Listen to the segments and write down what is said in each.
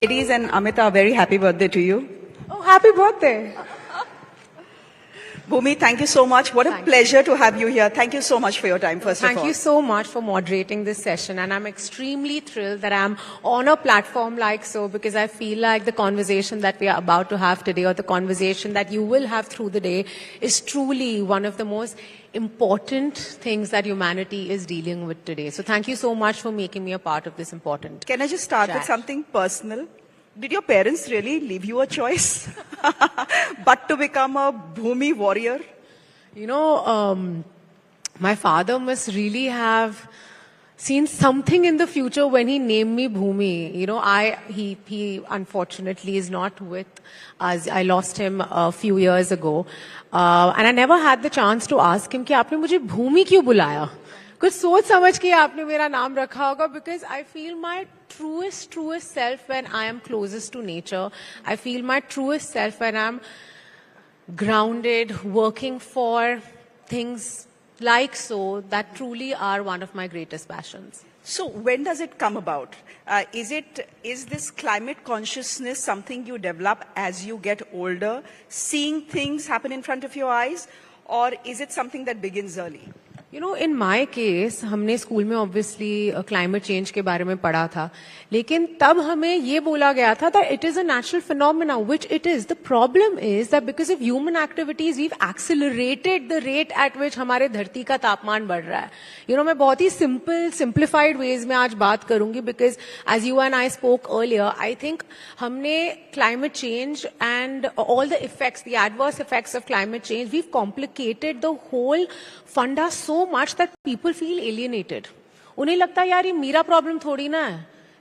Ladies and Amita, very happy birthday to you. Oh, happy birthday. Bhumi, thank you so much. What a pleasure to have you here. Thank you so much for your time, first of all. Thank you so much for moderating this session. And I'm extremely thrilled that I'm on a platform like so, because I feel like the conversation that we are about to have today, or the conversation that you will have through the day, is truly one of the most important things that humanity is dealing with today. So thank you so much for making me a part of this important Can I just start with something personal? Did your parents really leave you a choice but to become a Bhumi warrior? You know, my father must really have seen something in the future when he named me Bhumi. You know, he unfortunately is not with us. I lost him a few years ago. And I never had the chance to ask him कि आपने मुझे भूमि क्यों बुलाया? कुछ सोच समझ के आपने मेरा नाम रखा होगा, because I feel my truest self when I am closest to nature. I feel my truest self when I'm grounded, working for things like so that truly are one of my greatest passions. So when does it come about? Is this climate consciousness something you develop as you get older, seeing things happen in front of your eyes, or is it something that begins early? You know, in my case, हमने school में obviously climate change के बारे में पढ़ा था, लेकिन तब हमें ये बोला गया था that it is a natural phenomena, which it is. The problem is that because of human activities, we've accelerated the rate at which हमारे धरती का तापमान बढ़ रहा है. You know, मैं बहुत ही simplified ways में आज बात करूंगी, because as you and I spoke earlier, I think हमने climate change and all the effects, the adverse effects of climate change, we've complicated the whole funda so much that people feel alienated. उन्हें लगता है यार ये मेरा problem थोड़ी ना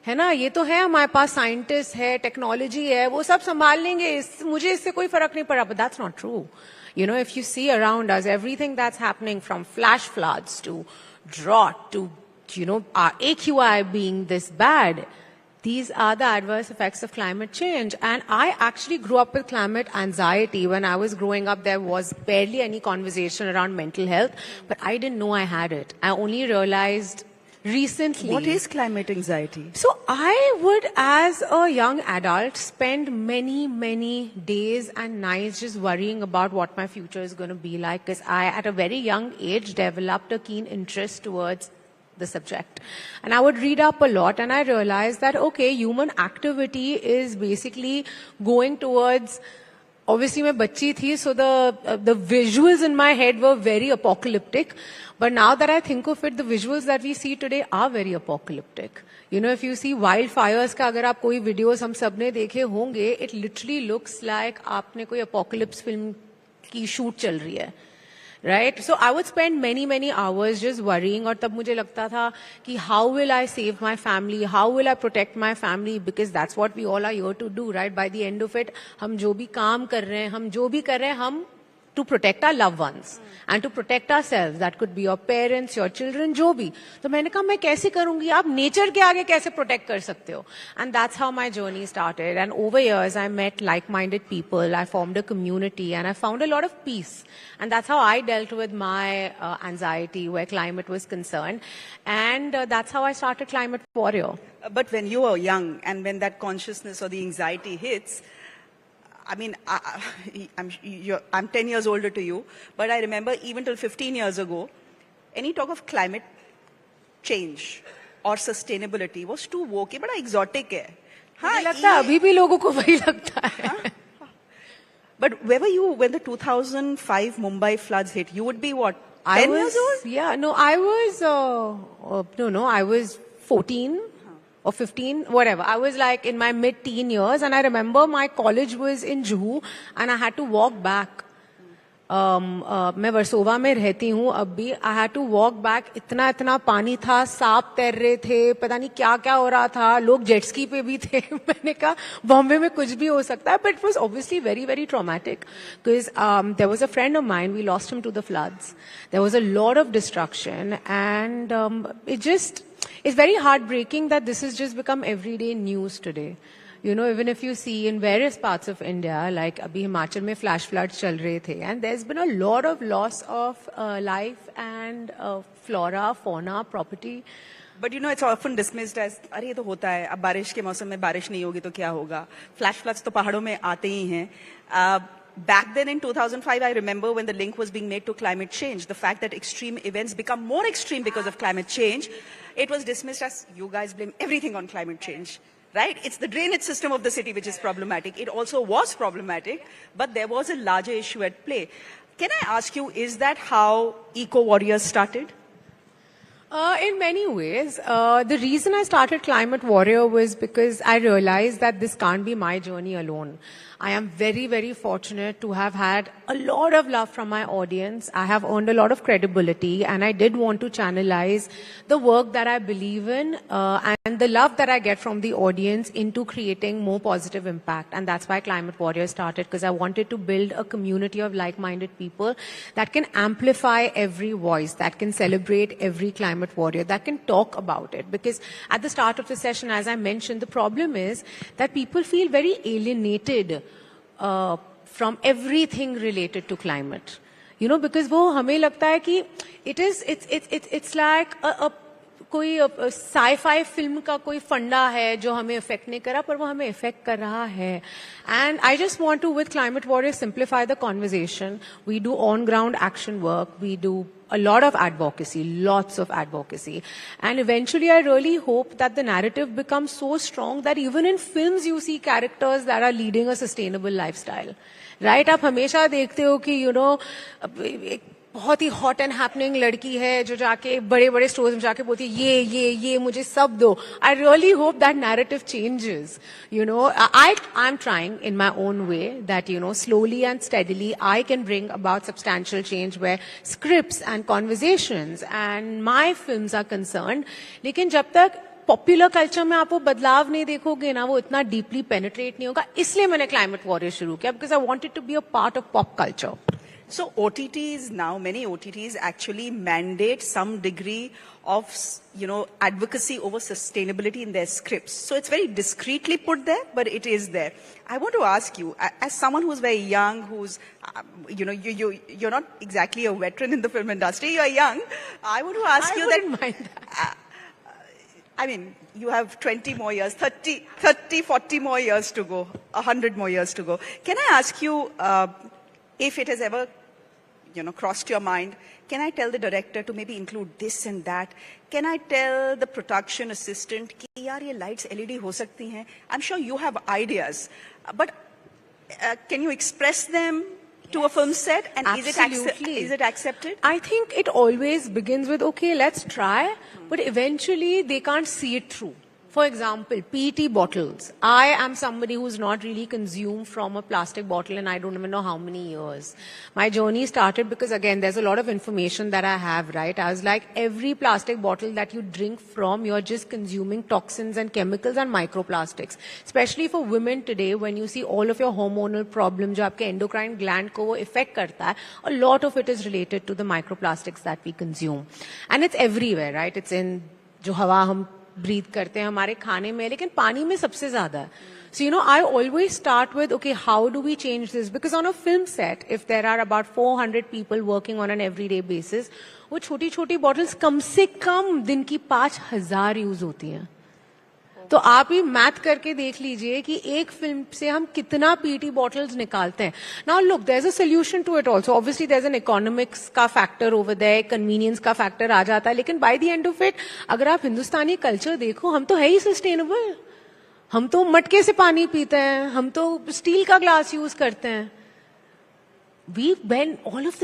है ना, ये तो है हमारे पास साइंटिस्ट है, टेक्नोलॉजी है, वो सब संभाल लेंगे, मुझे इससे कोई फर्क नहीं पड़ा. But that's not true. You know, if you see around us, everything that's happening, from flash floods to drought to, you know, our AQI being this bad, these are the adverse effects of climate change. And I actually grew up with climate anxiety. When I was growing up, there was barely any conversation around mental health, but I didn't know I had it. I only realized recently. What is climate anxiety? So I would, as a young adult, spend many days and nights just worrying about what my future is going to be like, because I, at a very young age, developed a keen interest towards the subject. And I would read up a lot, and I realized that, okay, human activity is basically going towards, obviously मैं बच्ची थी, so the visuals in my head were very apocalyptic. But now that I think of it, the visuals that we see today are very apocalyptic. You know, if you see wildfires का अगर आप कोई videos हम सब ने देखे होंगे, it literally looks like आपने कोई apocalypse film की shoot चल रही है. Right? So I would spend many hours just worrying, और तब मुझे लगता था कि how will I save my family? How will I protect my family? Because that's what we all are here to do, right? By the end of it, हम जो भी काम कर रहे हैं, हम जो भी कर रहे हैं, हम to protect our loved ones and to protect ourselves. That could be your parents, your children, जो भी. तो मैंने कहा मैं कैसे करूंगी, आप nature के आगे कैसे protect कर सकते हो? And that's how my journey started. And over years, I met like-minded people. I formed a community, and I found a lot of peace. And that's how I dealt with my anxiety where climate was concerned. And that's how I started Climate Warrior. But when you were young, and when that consciousness or the anxiety hits, I mean, I'm 10 years older to you, but I remember even till 15 years ago, any talk of climate change or sustainability was too woke, बड़ा exotic है. मुझे लगता है अभी भी लोगों को वही लगता है. But where were you when the 2005 Mumbai floods hit? You would be what, 10 years old? Yeah, no, I was 14. Or 15, whatever. I was like in my mid-teen years, and I remember my college was in Juhu, and I had to walk back. मैं वर्सोवा में रहती हूँ अब भी. I had to walk back. इतना पानी था, सांप तैर रहे थे, पता नहीं क्या हो रहा था, लोग जेट स्की पे भी थे. मैंने कहा बॉम्बे में कुछ भी हो सकता है. But it was obviously very traumatic, because there was a friend of mine, we lost him to the floods. There was a lot of destruction, and it's very heartbreaking that this has just become everyday news today. You know, even if you see in various parts of India, like abhi Himachal mein flash floods chal rahe the, and there's been a lot of loss of life and flora, fauna, property. But you know, it's often dismissed as, अरे ये तो होता है, अब बारिश के मौसम में बारिश नहीं होगी तो क्या होगा? Flash floods तो पहाड़ों में आते ही हैं. Back then in 2005, I remember when the link was being made to climate change, the fact that extreme events become more extreme because of climate change, it was dismissed as, you guys blame everything on climate change. Right? It's the drainage system of the city which is problematic. It also was problematic, but there was a larger issue at play. Can I ask you, is that how Eco Warriors started? In many ways. The reason I started Climate Warrior was because I realized that this can't be my journey alone. I am very, very fortunate to have had a lot of love from my audience. I have earned a lot of credibility, and I did want to channelize the work that I believe in and the love that I get from the audience into creating more positive impact. And that's why Climate Warrior started, because I wanted to build a community of like-minded people that can amplify every voice, that can celebrate every climate warrior, that can talk about it. Because at the start of the session, as I mentioned, the problem is that people feel very alienated from everything related to climate. You know, because वो हमें लगता है कि it's like कोई sci-fi film का कोई फंडा है जो हमें affect नहीं करा, पर वो हमें affect कर रहा है. And I just want to, with Climate Warriors, simplify the conversation. We do on-ground action work. We do a lot of advocacy, lots of advocacy. And eventually I really hope that the narrative becomes so strong that even in films you see characters that are leading a sustainable lifestyle. Right? आप हमेशा देखते हो कि, you know, एक बहुत ही hot and happening लड़की है जो जाके बड़े बड़े स्टोर्स में जाके बोलती है ये मुझे सब दो. I really hope that narrative changes. You know, I am trying in my own way that, you know, slowly and steadily I can bring about substantial change where scripts and conversations and my films are concerned. लेकिन जब तक popular culture में आप वो बदलाव नहीं देखोगे ना, वो इतना डीपली पेनिट्रेट नहीं होगा. इसलिए मैंने क्लाइमेट वॉरियर शुरू किया, because I wanted to be a part of pop culture. So OTTs now, many OTTs actually mandate some degree of, you know, advocacy over sustainability in their scripts. So it's very discreetly put there, but it is there. I want to ask you, as someone who's very young, who's, you know, you're not exactly a veteran in the film industry, you're young. I want to ask you that. I wouldn't mind that. I mean, you have 20 more years, 30, 40 more years to go, 100 more years to go. Can I ask you, if it has ever, you know, crossed your mind, can I tell the director to maybe include this and that? Can I tell the production assistant कि यार ये lights LED हो सकती हैं? I'm sure you have ideas, but can you express them to a film set, and is it accepted? I think it always begins with, okay, let's try, but eventually they can't see it through. For example, PET bottles. I am somebody who's not really consumed from a plastic bottle, and I don't even know how many years. My journey started because, again, there's a lot of information that I have, right? I was like, every plastic bottle that you drink from, you're just consuming toxins and chemicals and microplastics. Especially for women today, when you see all of your hormonal problems, जो आपके endocrine gland को वो affect करता है, a lot of it is related to the microplastics that we consume. And it's everywhere, right? It's in जो हवा हम breathe करते हैं, हमारे खाने में, लेकिन पानी में सबसे ज्यादा है. So, you know, I always start with, okay, how do we change this? Because on a film set, if there are about 400 people working on an everyday basis, वो छोटी छोटी bottles कम से कम दिन की 5,000 यूज होती हैं. तो आप ही मैथ करके देख लीजिए कि एक फिल्म से हम कितना पीटी बॉटल्स निकालते हैं. Now look, there is a solution to it also. Obviously there is an economics का फैक्टर ओवर देयर, कन्वीनियंस का फैक्टर आ जाता है, लेकिन by the end of it, अगर आप हिंदुस्तानी कल्चर देखो, हम तो है ही सस्टेनेबल. हम तो मटके से पानी पीते हैं, हम तो स्टील का ग्लास यूज करते हैं. When all of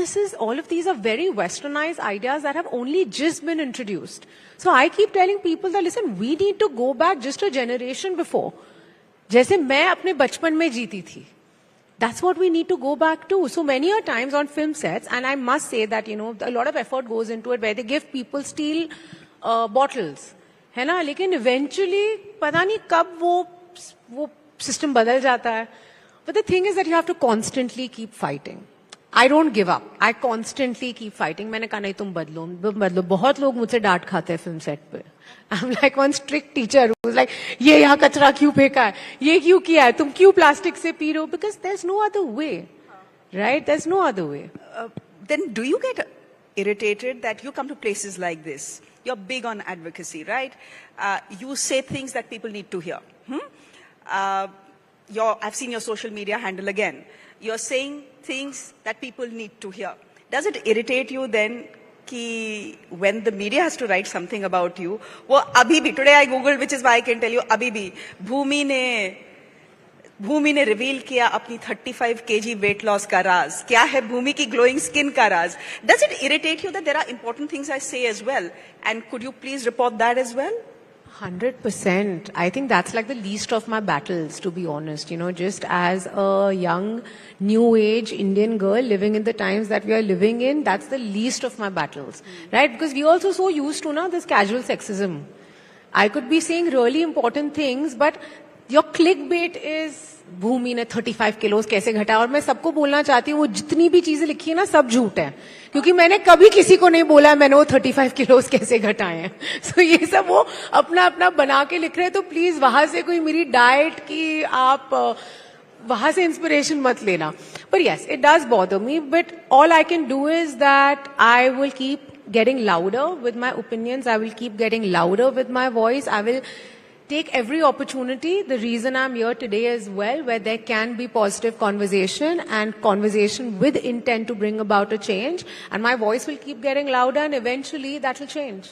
these are very westernized ideas that have only just been introduced. So I keep telling people that, listen, we need to go back just a generation before. जैसे मैं अपने बचपन में जीती थी. That's what we need to go back to. So many a times on film sets, and I must say that, you know, a lot of effort goes into it where they give people steel bottles. है ना? लेकिन eventually, पता नहीं कब वो system बदल जाता है. But the thing is that you have to constantly keep fighting. I don't give up. I constantly keep fighting. मैंने कहा नहीं तुम बदलो. बहुत लोग मुझसे डांट खाते हैं फिल्म सेट पे. I'm like one strict teacher who's like, ये यहाँ कचरा क्यों फेंका है? ये क्यों किया है? तुम क्यों प्लास्टिक से पी रहे हो? Because there's no other way, right? There's no other way. Then do you get irritated that you come to places like this you're big on advocacy, right? You say things that people need to hear. I've seen your social media handle again. You're saying things that people need to hear. Does it irritate you then कि when the media has to write something about you, वो अभी भी, today I googled, which is why I can tell you, अभी भी भूमि ने reveal किया अपनी 35 kg weight loss का राज. क्या है भूमि की glowing skin का राज? Does it irritate you that there are important things I say as well? And could you please report that as well? 100%. I think that's like the least of my battles, to be honest. You know, just as a young, new age Indian girl living in the times that we are living in, that's the least of my battles, right? Because we also so used to now this casual sexism. I could be saying really important things, but your clickbait is भूमि ने 35 किलोस कैसे घटाया. और मैं सबको बोलना चाहती हूँ वो जितनी भी चीजें लिखी है ना सब झूठ है, क्योंकि मैंने कभी किसी को नहीं बोला मैंने वो 35 किलोस कैसे घटाए हैं. सो ये सब वो अपना अपना बना के लिख रहे हैं. तो प्लीज वहां से कोई मेरी डाइट की आप वहां से इंस्पिरेशन मत लेना. पर yes, it does bother me, but all I can do is that I will keep getting louder with my opinions. I will keep getting louder with my voice. I will take every opportunity. The reason I'm here today as well, where there can be positive conversation and conversation with intent to bring about a change. And my voice will keep getting louder and eventually that will change.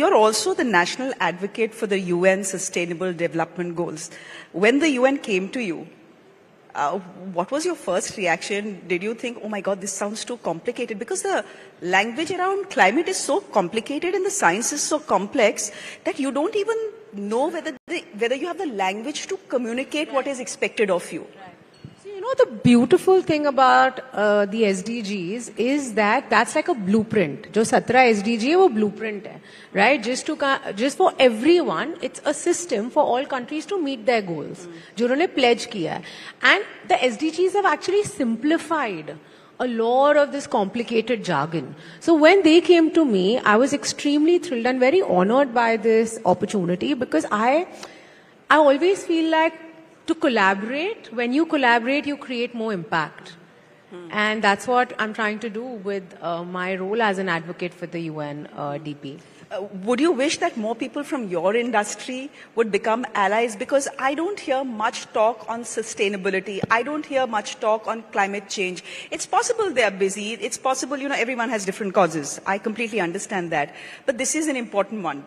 You're also the national advocate for the UN Sustainable Development Goals. When the UN came to you, what was your first reaction? Did you think, oh my God, this sounds too complicated? Because the language around climate is so complicated and the science is so complex that you don't even know whether you have the language to communicate what is expected of you. So, you know, the beautiful thing about the SDGs is that that's like a blueprint. जो 17 SDG है वो blueprint है, right? Just for everyone, it's a system for all countries to meet their goals. जो उन्होंने pledge किया है. And the SDGs have actually simplified a lot of this complicated jargon. So when they came to me, I was extremely thrilled and very honored by this opportunity, because I always feel like to collaborate, when you collaborate, you create more impact. And that's what I'm trying to do with my role as an advocate for the UNDP. Would you wish that more people from your industry would become allies? Because I don't hear much talk on sustainability. I don't hear much talk on climate change. It's possible they are busy. It's possible, you know, everyone has different causes. I completely understand that. But this is an important one.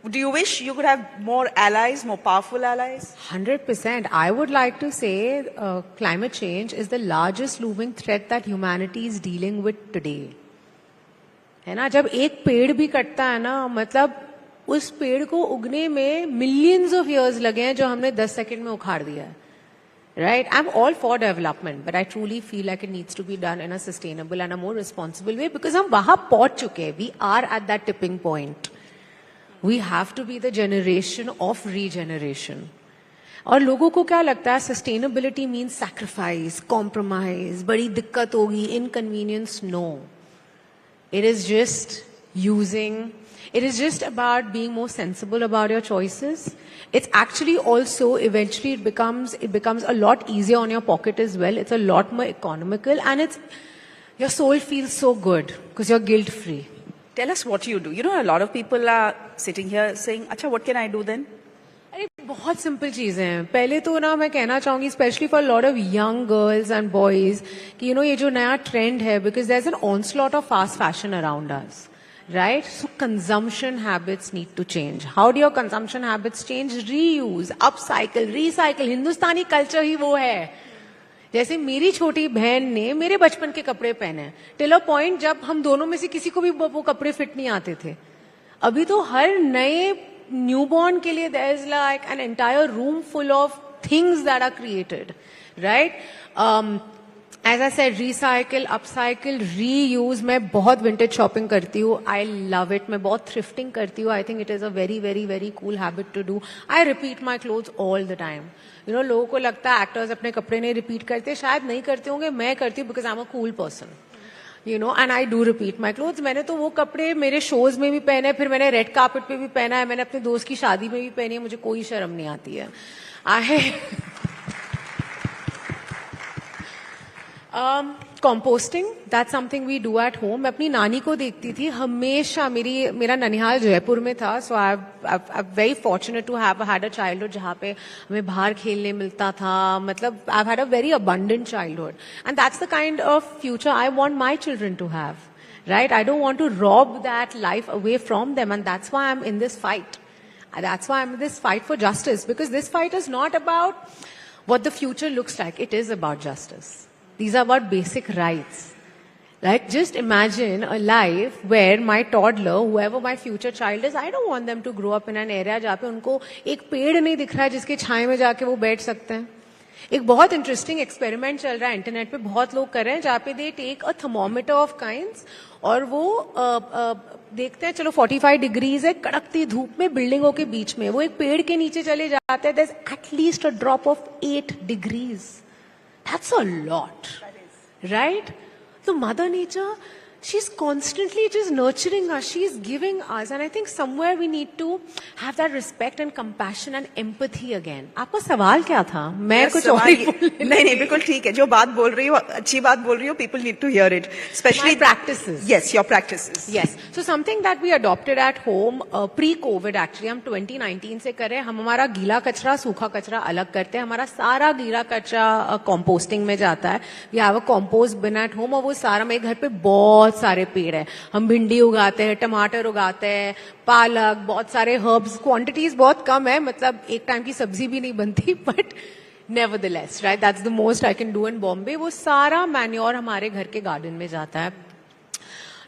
Do you wish you could have more allies, more powerful allies? 100%. I would like to say climate change is the largest looming threat that humanity is dealing with today. है ना, जब एक पेड़ भी कटता है ना, मतलब उस पेड़ को उगने में millions of years लगे हैं जो हमने 10 सेकंड में उखाड़ दिया है. Right? I'm all for development, but I truly feel like it needs to be done in a sustainable and a more responsible way, because हम वहां पहुंच चुके हैं. We are at that tipping point. We have to be the generation of regeneration. और लोगों को क्या लगता है, sustainability means sacrifice, compromise, बड़ी दिक्कत होगी, inconvenience. No. It is just about being more sensible about your choices. It's actually also, eventually it becomes a lot easier on your pocket as well. It's a lot more economical, and your soul feels so good because you're guilt free. Tell us what you do. You know, a lot of people are sitting here saying, "Acha, what can I do then?" बहुत simple चीजें हैं. पहले तो ना मैं कहना चाहूंगी, specially for lot of young girls and boys, कि यू नो ये जो नया ट्रेंड है, because there is an onslaught of fast fashion around us, right? So consumption habits need to change. How do your consumption habits change? Reuse, upcycle, recycle. Hindustani culture ही वो है. जैसे मेरी छोटी बहन ने मेरे बचपन के कपड़े पहने टिल अ पॉइंट जब हम दोनों में से किसी को भी वो कपड़े फिट नहीं आते थे. अभी तो हर नए newborn के लिए there is like an entire room full of things that are created, right? As I said, recycle, upcycle, reuse. मैं बहुत vintage shopping करती हूँ. I love it. मैं बहुत thrifting करती हूँ. I think it is a very, very, very cool habit to do. I repeat my clothes all the time. You know, लोगों को लगता है actors अपने कपड़े नहीं repeat करते. शायद नहीं करते होंगे. मैं करती हूँ because I'm a cool person. You know, and I do repeat my clothes. मैंने तो वो कपड़े मेरे शोज में भी पहने, फिर मैंने रेड कार्पेट पे भी पहना है, मैंने अपने दोस्त की शादी में भी पहनी है. मुझे कोई शर्म नहीं आती है. Composting, that's something we do at home. मैं अपनी नानी को देखती थी हमेशा. मेरा ननिहाल जयपुर में था, so I'm very fortunate to have had a childhood जहाँ पे हमें बाहर खेलने मिलता था. मतलब I've had a very abundant childhood, and that's the kind of future I want my children to have. Right? I don't want to rob that life away from them, and that's why I'm in this fight. And that's why I'm in this fight for justice, because this fight is not about what the future looks like. It is about justice. These are about basic rights. Like, just imagine a life where my toddler, whoever my future child is, I don't want them to grow up in an area जहाँ पे उनको एक पेड़ नहीं दिख रहा है जिसके छाए में जाके वो बैठ सकते हैं. एक बहुत इंटरेस्टिंग एक्सपेरिमेंट चल रहा है इंटरनेट पे, बहुत लोग कर रहे हैं, जहाँ पे they take a thermometer of kinds और वो देखते हैं, चलो 45 डिग्रीज है, कड़कती धूप में बिल्डिंगों के बीच में, वो एक पेड़ के नीचे चले जाते हैं, there's at least a drop of 8 degrees. That's a lot, right? So Mother Nature, she's constantly just nurturing us. She's giving us, and I think somewhere we need to have that respect and compassion and empathy again. आपका सवाल क्या था? मैं कुछ और नहीं, बिल्कुल ठीक है. जो बात बोल रही हो, अच्छी बात बोल रही हो. People need to hear it, especially my practices. Yes, your practices. Yes. So something that we adopted at home pre-COVID actually, हम 2019 से कर रहे हैं. हम हमारा गीला कचरा, सूखा कचरा अलग करते हैं. हमारा सारा गीला कचरा composting में जाता है. We have a compost bin at home, और वो सारा, मेरे घर पे बहुत सारे पेड़ है. हम भिंडी उगाते हैं, टमाटर उगाते हैं, पालक, बहुत सारे हर्ब्स. क्वांटिटीज बहुत कम है, मतलब एक टाइम की सब्जी भी नहीं बनती, but nevertheless, right, that's the most I can do in Bombay. वो सारा मैन्योर हमारे घर के गार्डन में जाता है.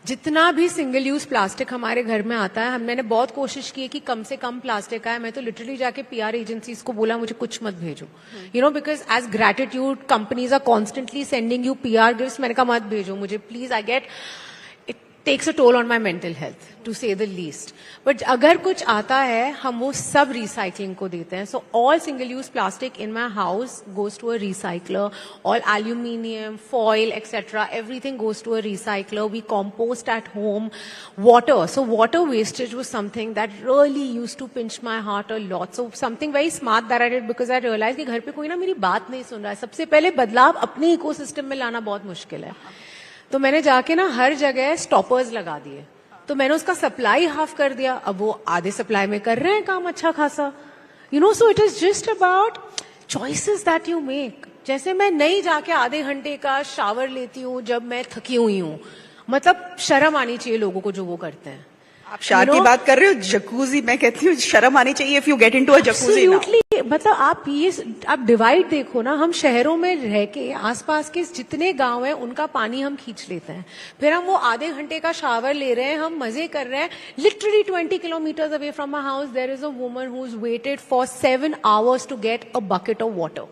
जितना भी सिंगल यूज प्लास्टिक हमारे घर में आता है, मैंने बहुत कोशिश की है कि कम से कम प्लास्टिक आए. मैं तो लिटरली जाके PR एजेंसीज को बोला मुझे कुछ मत भेजो, you know, because as gratitude companies are constantly sending you PR gifts. मैंने कहा मत भेजो मुझे please. I get takes a toll on my mental health, to say the least. But अगर कुछ आता है, हम वो सब recycling को देते हैं. So all single-use plastic in my house goes to a recycler. All aluminium, foil, etc. Everything goes to a recycler. We compost at home. Water. So water wastage was something that really used to pinch my heart a lot. So something very smart that I did, because I realized कि घर पे कोई ना मेरी बात नहीं सुन रहा है. सबसे पहले बदलाव अपने इकोसिस्टम में लाना बहुत मुश्किल है. तो मैंने जाके ना हर जगह स्टॉपर्स लगा दिए. तो मैंने उसका सप्लाई हाफ कर दिया. अब वो आधे सप्लाई में कर रहे हैं काम अच्छा खासा. You know, so it is just about choices that you make. जैसे मैं नहीं जाके आधे घंटे का शावर लेती हूँ जब मैं थकी हुई हूँ. मतलब शर्म आनी चाहिए लोगों को जो वो करते हैं. आप शार की बात कर रहे हो, जकूजी, मैं कहती हूँ शर्म आनी चाहिए if you get into a jacuzzi. मतलब आप डिवाइड देखो ना, हम शहरों में रह के आसपास के जितने गांव हैं उनका पानी हम खींच लेते हैं, फिर हम वो आधे घंटे का शावर ले रहे हैं, हम मजे कर रहे हैं. Literally 20 kilometers away from my house there is a woman who's waited for 7 hours to get a bucket of water.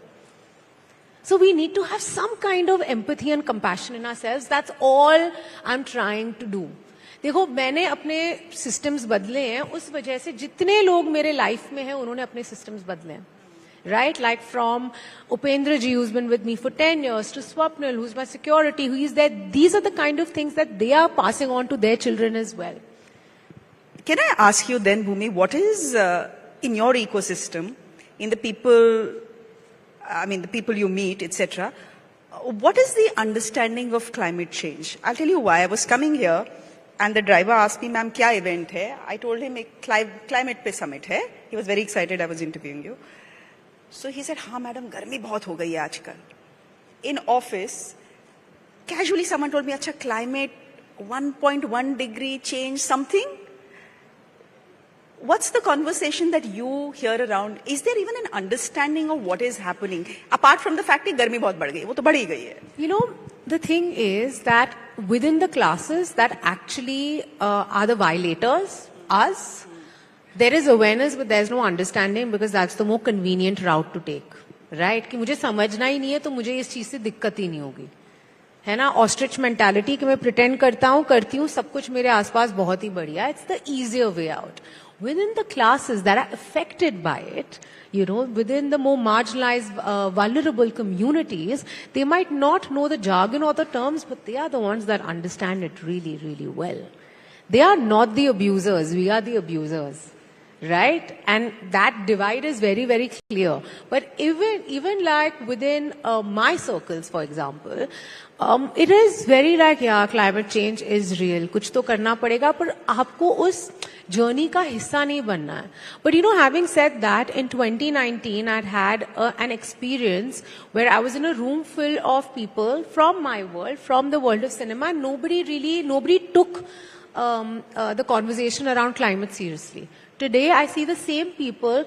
So we need to have some kind of empathy and compassion in ourselves. That's all I'm trying to do. देखो, मैंने अपने systems बदले हैं, उस वजह से जितने लोग मेरे लाइफ में हैं उन्होंने अपने सिस्टम्स बदले हैं. Right? Like from Upendra ji, who's been with me for 10 years, to Swapnil, who's my security, who is there. These are the kind of things that they are passing on to their children as well. Can I ask you then, Bhumi, what is in your ecosystem, in the people, I mean the people you meet, etc., what is the understanding of climate change? I'll tell you why. I was coming here, and the driver asked me, ma'am, kya event hai? I told him, ek climate pe summit hai. He was very excited I was interviewing you. So he said, हाँ madam, गर्मी बहुत हो गई है आजकल. In office, casually someone told me, अच्छा, climate 1.1 degree change something. What's the conversation that you hear around? Is there even an understanding of what is happening? Apart from the fact that गर्मी बहुत बढ़ गई, वो तो बढ़ ही गई है. You know, the thing is that within the classes that actually are the violators, us, there is awareness, but there's no understanding, because that's the more convenient route to take, right? कि मुझे समझना ही नहीं है तो मुझे इस चीज से दिक्कत ही नहीं होगी, है ना? ऑस्ट्रिच मेंटालिटी कि मैं प्रिटेंड करती हूँ सब कुछ मेरे आसपास बहुत ही बढ़िया. It's the easier way out. Within the classes that are affected by it, you know, within the more marginalized, vulnerable communities, they might not know the jargon or the terms, but they are the ones that understand it really, really well. They are not the abusers. We are the abusers. right? And that divide is very, very clear. But even like within my circles, for example, it is very like, yeah, climate change is real. कुछ तो करना पड़ेगा, पर आपको उस journey का हिस्सा नहीं बनना है. But you know, having said that, in 2019, I'd had an experience where I was in a room full of people from my world, from the world of cinema, and nobody took the conversation around climate seriously. Today, I see the same people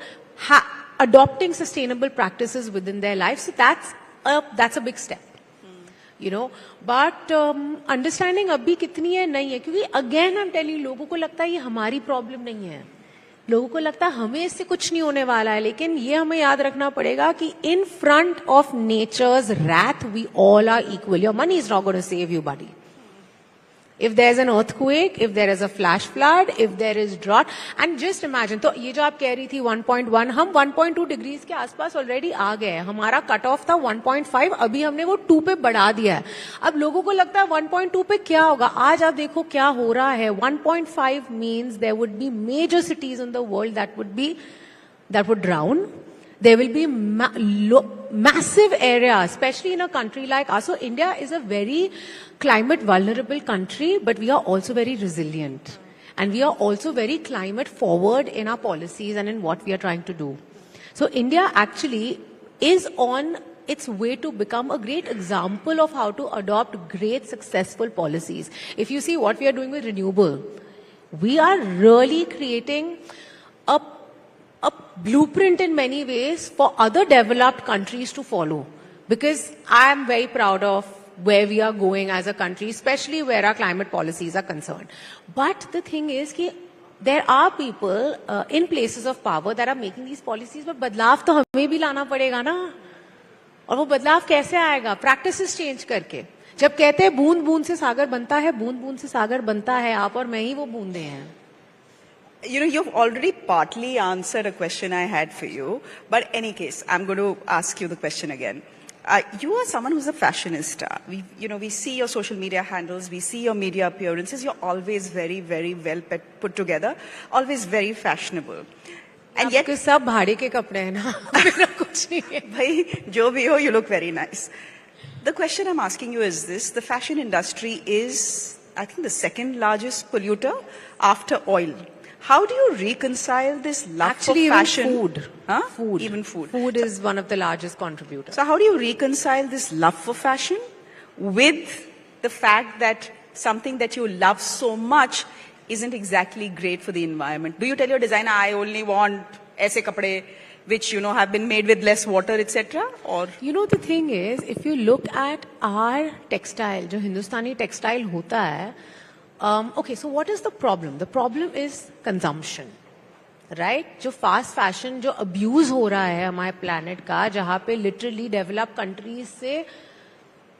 adopting sustainable practices within their lives. So that's a big step. You know, but understanding अभी कितनी है नहीं है, क्योंकि again I'm telling you, लोगों को लगता है ये हमारी प्रॉब्लम नहीं है, लोगों को लगता है हमें इससे कुछ नहीं होने वाला है, लेकिन ये हमें याद रखना पड़ेगा कि in front of nature's wrath we all are equal. Your money is not going to save you, buddy. If there's an earthquake, if there is a flash flood, if there is drought, and just imagine, तो ये जो आप कह रही थी 1.1, हम 1.2 degrees के आसपास ऑलरेडी आ गए हैं. हमारा कट ऑफ था 1.5, अभी हमने वो 2 पे बढ़ा दिया है. अब लोगों को लगता है 1.2 पे क्या होगा. आज आप देखो क्या हो रहा है. 1.5 means there would be major cities in the world that would drown. There will be massive areas, especially in a country like us. So India is a very climate vulnerable country, but we are also very resilient. And we are also very climate forward in our policies and in what we are trying to do. So India actually is on its way to become a great example of how to adopt great successful policies. If you see what we are doing with renewable, we are really creating a blueprint in many ways for other developed countries to follow. Because I am very proud of where we are going as a country, especially where our climate policies are concerned. But the thing is कि there are people in places of power that are making these policies, but बदलाव तो हमें भी लाना पड़ेगा ना. और वो बदलाव कैसे आएगा? Practices change करके. जब कहते हैं बूंद बूंद से सागर बनता है, बूंद बूंद से सागर बनता है, आप और मैं ही वो बूंदे हैं. You know, you've already partly answered a question I had for you, but in any case, I'm going to ask you the question again. You are someone who's a fashionista. We see your social media handles, we see your media appearances. You're always very, very well put together, always very fashionable. And yet, सब भाड़े के कपड़े हैं ना, मेरा कुछ नहीं है. भाई जो भी हो, you look very nice. The question I'm asking you is this: the fashion industry is, I think, the second largest polluter after oil. How do you reconcile this love for fashion? Even food. Huh? Food. Even food. Food is one of the largest contributors. So how do you reconcile this love for fashion with the fact that something that you love so much isn't exactly great for the environment? Do you tell your designer, I only want aise kapde which, have been made with less water, etc.? Or the thing is, if you look at our textile, जो हिंदुस्तानी textile होता है, okay, so what is the problem? The problem is consumption, right? जो fast fashion, जो abuse हो रहा है हमारे planet का, जहाँ पे literally developed countries से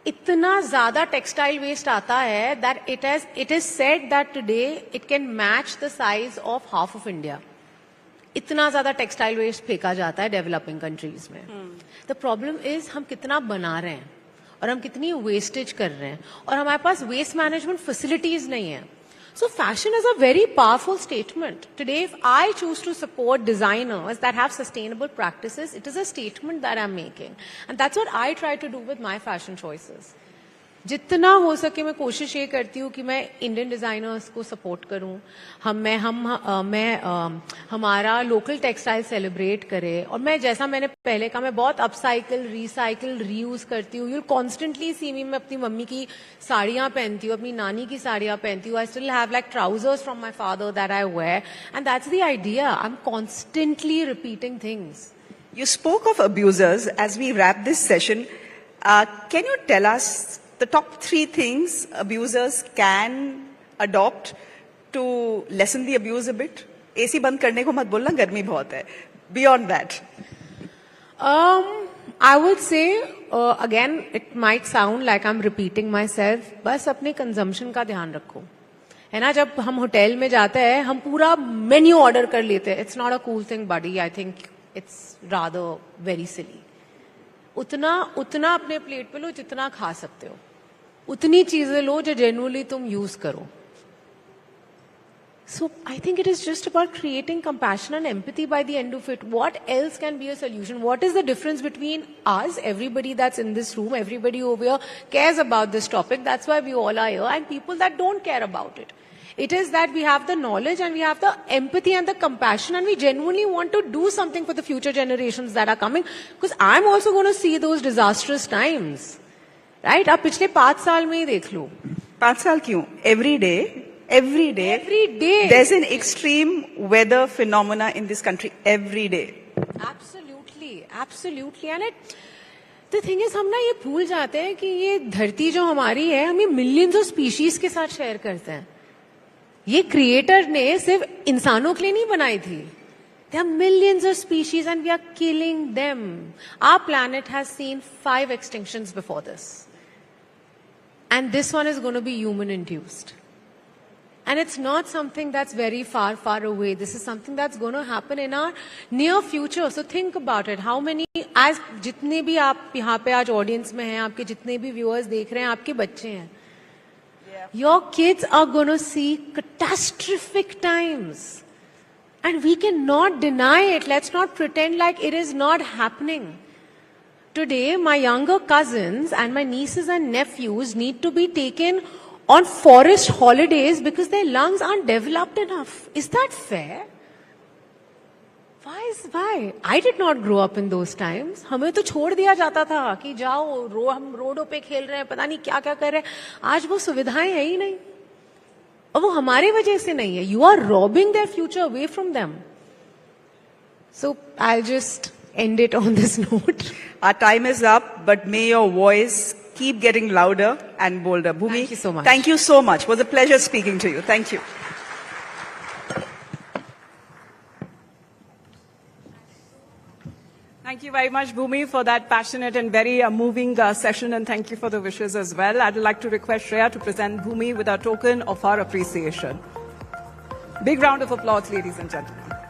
इतना ज़्यादा textile waste आता है that it is said that today it can match the size of half of India. इतना ज़्यादा textile waste फेंका जाता है developing countries में. The problem is हम कितना बना रहे हैं और हम कितनी वेस्टेज कर रहे हैं और हमारे पास वेस्ट मैनेजमेंट फैसिलिटीज नहीं है. So fashion is a very powerful statement. Today if I choose to support designers that have sustainable practices, it is a statement that I am making, and that's what I try to do with my fashion choices. जितना हो सके मैं कोशिश ये करती हूँ कि मैं इंडियन डिजाइनर्स को सपोर्ट करूँ, हमारा लोकल टेक्सटाइल सेलिब्रेट करे. और मैं, जैसा मैंने पहले कहा, मैं बहुत अपसाइकिल, रिसाइकिल, रीयूज करती हूँ. यू कॉन्स्टेंटली सी मी, मैं अपनी मम्मी की साड़ियाँ पहनती हूँ, अपनी नानी की साड़ियाँ पहनती हूँ. I still have like trousers from my father that I wear, and that's the idea. I am constantly repeating things. You spoke of abusers. As we wrap this session, can you tell us the top 3 things abusers can adopt to lessen the abuse a bit? AC बंद करने को मत बोलना, गर्मी बहुत है. Beyond that, I would say, again, it might sound like I'm repeating myself. बस अपने consumption का ध्यान रखो, है ना. जब हम होटल में जाते हैं, हम पूरा मेन्यू ऑर्डर कर लेते हैं. It's not a cool thing, buddy. I think it's rather very silly. उतना अपने प्लेट पे लो जितना खा सकते हो. उतनी चीजें लो जो जेन्युइनली तुम यूज करो. So I think it is just about creating compassion and empathy by the end of it. What else can be a solution? What is the difference between us, everybody that's in this room, everybody over here cares about this topic, that's why we all are here, and people that don't care about it? It is that we have the knowledge and we have the empathy and the compassion, and we genuinely want to do something for the future generations that are coming, because I'm also going to see those disastrous times. Right? आप पिछले 5 साल में ही देख लो. 5 साल क्यों? Every day, there's an extreme weather phenomena in this country every day. Absolutely. And the thing is, हम ना ये भूल जाते हैं कि ये धरती जो हमारी है, हम ये millions of species के साथ share करते हैं. ये creator ने सिर्फ इंसानों के लिए नहीं बनाई थी. There are millions of species and we are killing them. Our planet has seen 5 extinctions before this. And this one is going to be human-induced. And it's not something that's very far, far away. This is something that's going to happen in our near future. So think about it. How many, as जितने भी आप यहाँ पे आज audience में हैं, आपके जितने भी viewers देख रहे हैं, आपके बच्चे हैं. Your kids are going to see catastrophic times. And we cannot deny it. Let's not pretend like it is not happening. Today, my younger cousins and my nieces and nephews need to be taken on forest holidays because their lungs aren't developed enough. Is that fair? Why? I did not grow up in those times. हमें तो छोड़ दिया जाता था कि जाओ हम रोडों पे खेल रहे हैं, पता नहीं क्या क्या कर रहे हैं. आज वो सुविधाएं है ही नहीं. और वो हमारे वजह से नहीं है. You are robbing their future away from them. So I'll just end it on this note. Our time is up, but may your voice keep getting louder and bolder. Bhumi, thank you so much. Thank you so much. It was a pleasure speaking to you. Thank you. Thank you very much, Bhumi, for that passionate and very moving session, and thank you for the wishes as well. I'd like to request Shreya to present Bhumi with a token of our appreciation. Big round of applause, ladies and gentlemen.